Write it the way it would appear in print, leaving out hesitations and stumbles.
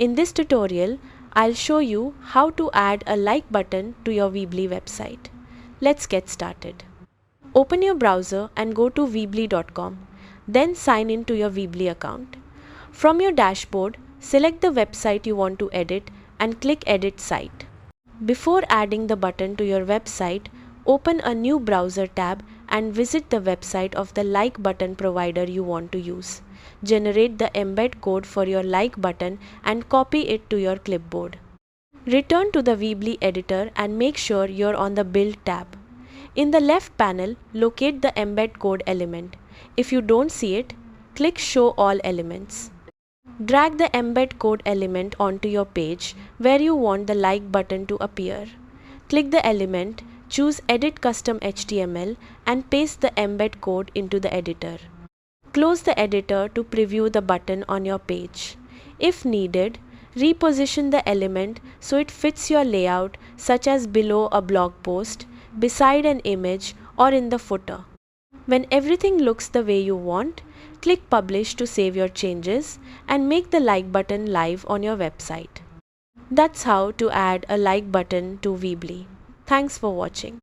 In this tutorial, I'll show you how to add a like button to your Weebly website. Let's get started. Open your browser and go to weebly.com. Then sign in to your Weebly account. From your dashboard, select the website you want to edit and click Edit Site. Before adding the button to your website, open a new browser tab and visit the website of the like button provider you want to use. Generate the embed code for your like button and copy it to your clipboard. Return to the Weebly editor and make sure you're on the Build tab. In the left panel, locate the embed code element. If you don't see it, click Show All Elements. Drag the embed code element onto your page where you want the like button to appear. Click the element, choose Edit Custom HTML and paste the embed code into the editor. Close the editor to preview the button on your page. If needed, reposition the element so it fits your layout, such as below a blog post, beside an image, or in the footer. When everything looks the way you want, click Publish to save your changes and make the like button live on your website. That's how to add a like button to Weebly. Thanks for watching.